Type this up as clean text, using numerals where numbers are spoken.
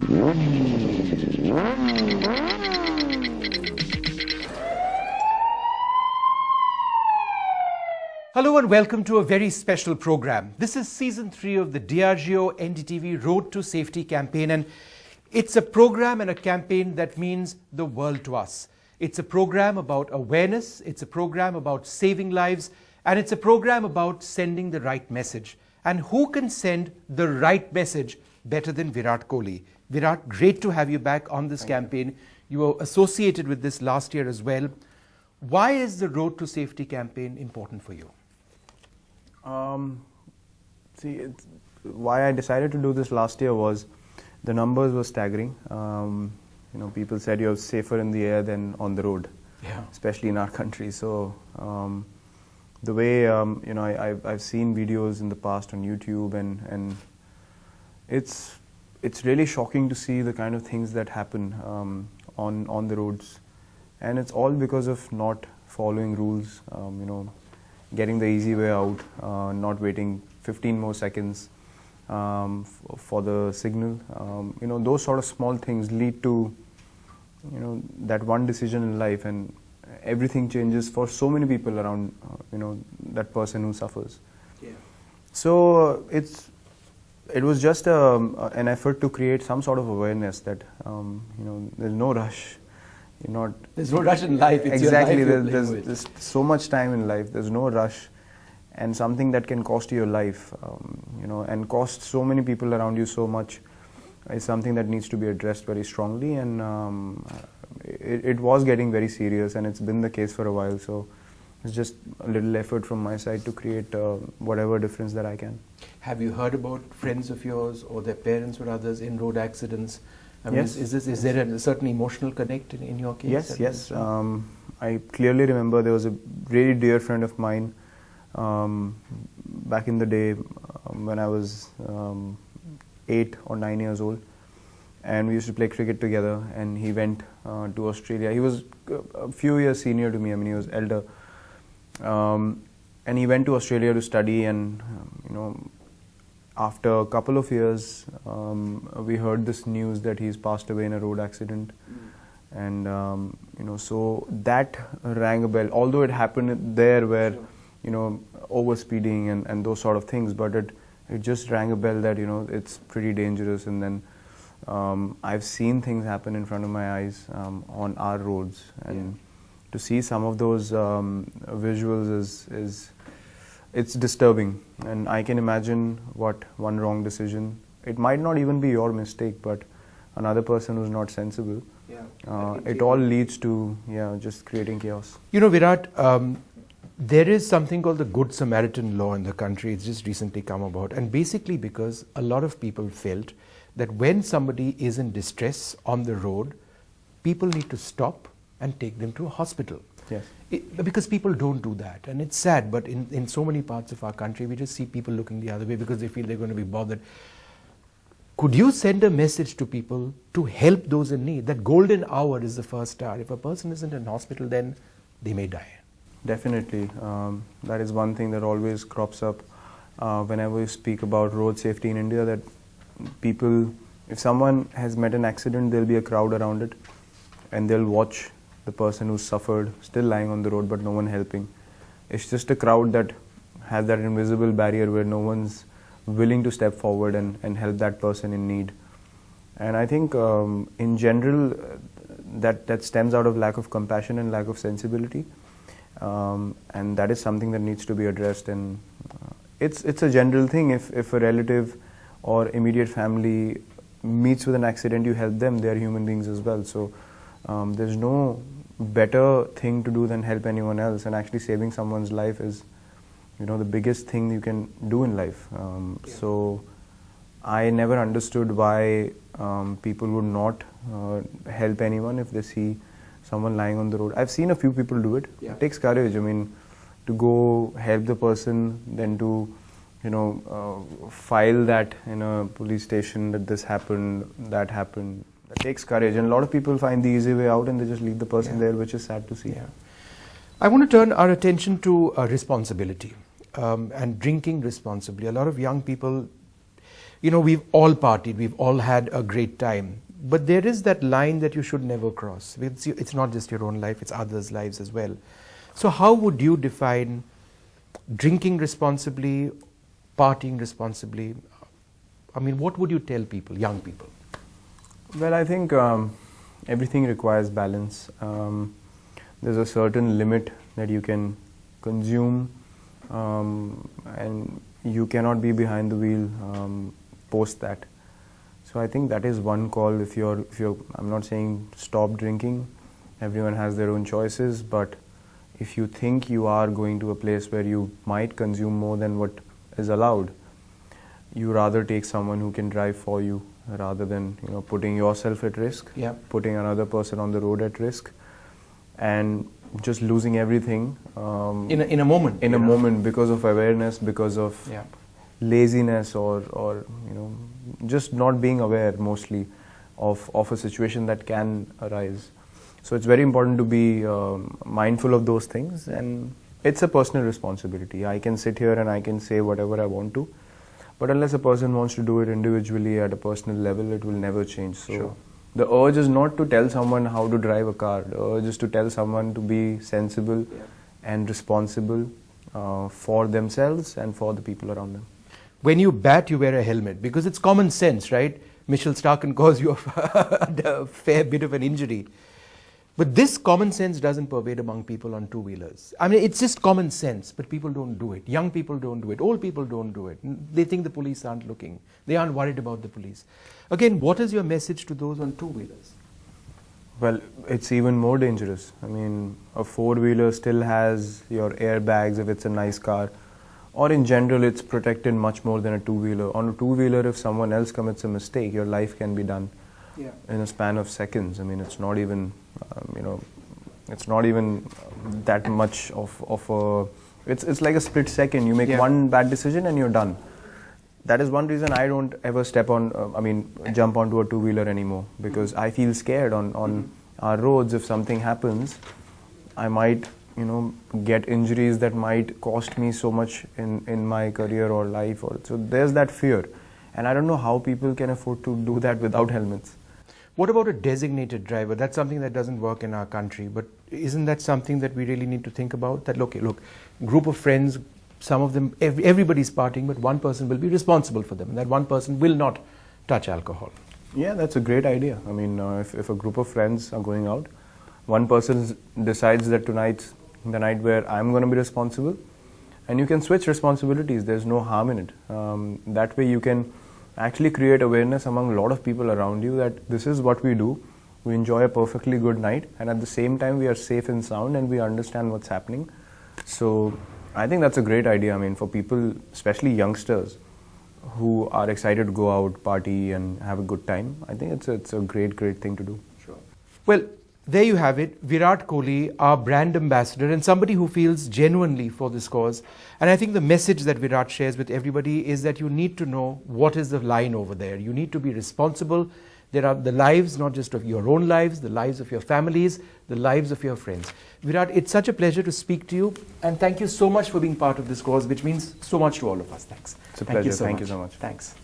Hello and welcome to a very special program. This is season 3 of the Diageo NDTV Road to Safety campaign, and it's a program and a campaign that means the world to us. It's a program about awareness, it's a program about saving lives, and it's a program about sending the right message. And who can send the right message better than Virat Kohli? Virat, great to have you back on this campaign. You were associated with this last year as well. Why is the Road to Safety campaign important for you? Why I decided to do this last year was the numbers were staggering. People said you're safer in the air than on the road, especially in our country. So the way I've seen videos in the past on YouTube, and it's really shocking to see the kind of things that happen on the roads, and it's all because of not following rules. Getting the easy way out, not waiting 15 more seconds for the signal. Those sort of small things lead to, that one decision in life, and everything changes for so many people around, that person who suffers. Yeah. So it was just an effort to create some sort of awareness that, there's no rush. There's no rush in life. It's exactly. Your life there's so much time in life. There's no rush, and something that can cost you your life, and cost so many people around you so much, is something that needs to be addressed very strongly. And it was getting very serious, and it's been the case for a while. So it's just a little effort from my side to create whatever difference that I can. Have you heard about friends of yours or their parents or others in road accidents? I mean, yes. Is there a certain emotional connect in your case? Yes. I clearly remember there was a really dear friend of mine back in the day when I was 8 or 9 years old, and we used to play cricket together, and he went to Australia. He was a few years senior to me. I mean, he was elder, and he went to Australia to study, and after a couple of years, we heard this news that he's passed away in a road accident. And, so that rang a bell, although it happened there where, overspeeding and those sort of things, but it just rang a bell that, it's pretty dangerous. And then I've seen things happen in front of my eyes on our roads. And to see some of those visuals it's disturbing, and I can imagine what one wrong decision, it might not even be your mistake, but another person who's not sensible, it all leads to just creating chaos. Virat, there is something called the Good Samaritan law in the country. It's just recently come about, and basically because a lot of people felt that when somebody is in distress on the road, people need to stop and take them to a hospital. Yes. Because people don't do that, and it's sad, but in so many parts of our country we just see people looking the other way because they feel they're going to be bothered. Could you send a message to people to help those in need? That golden hour is the first hour. If a person isn't in hospital, then they may die. Definitely. That is one thing that always crops up whenever we speak about road safety in India, that people, if someone has met an accident, there'll be a crowd around it, and they'll watch the person who suffered still lying on the road but no one helping. It's just a crowd that has that invisible barrier where no one's willing to step forward and help that person in need. And I think in general that stems out of lack of compassion and lack of sensibility, and that is something that needs to be addressed. And it's a general thing. If a relative or immediate family meets with an accident, you help them. They are human beings as well. So there's no better thing to do than help anyone else, and actually saving someone's life is the biggest thing you can do in life. So I never understood why people would not help anyone if they see someone lying on the road. I've seen a few people do it. It takes courage. I mean, to go help the person, then to file that in a police station that this happened, that happened. That takes courage, and a lot of people find the easy way out and they just leave the person there, which is sad to see. I want to turn our attention to responsibility and drinking responsibly. A lot of young people you know, we've all partied, we've all had a great time. But there is that line that you should never cross. It's not just your own life, it's others' lives as well. So how would you define drinking responsibly, partying responsibly? I mean, what would you tell people, young people? Well, I think everything requires balance. There's a certain limit that you can consume, and you cannot be behind the wheel post that. So I think that is one call. If you're, I'm not saying stop drinking. Everyone has their own choices, but if you think you are going to a place where you might consume more than what is allowed, you rather take someone who can drive for you rather than, you know, putting yourself at risk, Yeah. putting another person on the road at risk, and just losing everything In a moment. in a moment because of awareness, because of Yeah. laziness, or you know, just not being aware mostly of a situation that can arise. So it's very important to be mindful of those things, and it's a personal responsibility. I can sit here and I can say whatever I want to, but unless a person wants to do it individually at a personal level, it will never change. So Sure. the urge is not to tell someone how to drive a car. The urge is to tell someone to be sensible and responsible for themselves and for the people around them. When you bat, you wear a helmet because it's common sense, right? Mitchell Stark can cause you a fair bit of an injury. But this common sense doesn't pervade among people on two-wheelers. I mean, it's just common sense, but people don't do it. Young people don't do it. Old people don't do it. They think the police aren't looking. They aren't worried about the police. Again, what is your message to those on two-wheelers? Well, it's even more dangerous. I mean, a four-wheeler still has your airbags if it's a nice car, or in general, it's protected much more than a two-wheeler. On a two-wheeler, if someone else commits a mistake, your life can be done in a span of seconds. I mean, it's not even, you know, it's not even that much of a. It's like a split second. You make one bad decision and you're done. That is one reason I don't ever jump onto a two-wheeler anymore, because I feel scared on our roads. If something happens, I might, you know, get injuries that might cost me so much in my career or life. So there's that fear, and I don't know how people can afford to do that without helmets. What about a designated driver? That's something that doesn't work in our country, but isn't that something that we really need to think about? That, look, group of friends, some of them, everybody's partying, but one person will be responsible for them. That one person will not touch alcohol. Yeah, that's a great idea. I mean, if a group of friends are going out, one person decides that tonight's the night where I'm going to be responsible, and you can switch responsibilities. There's no harm in it. That way you can actually create awareness among a lot of people around you that this is what we do. We enjoy a perfectly good night, and at the same time we are safe and sound and we understand what's happening. So I think that's a great idea. I mean, for people, especially youngsters, who are excited to go out, party and have a good time, I think it's a great thing to do. Sure. Well, there you have it, Virat Kohli, our brand ambassador, and somebody who feels genuinely for this cause. And I think the message that Virat shares with everybody is that you need to know what is the line over there. You need to be responsible. There are the lives, not just of your own lives, the lives of your families, the lives of your friends. Virat, it's such a pleasure to speak to you, and thank you so much for being part of this cause, which means so much to all of us. Thanks. It's a pleasure. Thank you so much. Thank you so much. Thanks.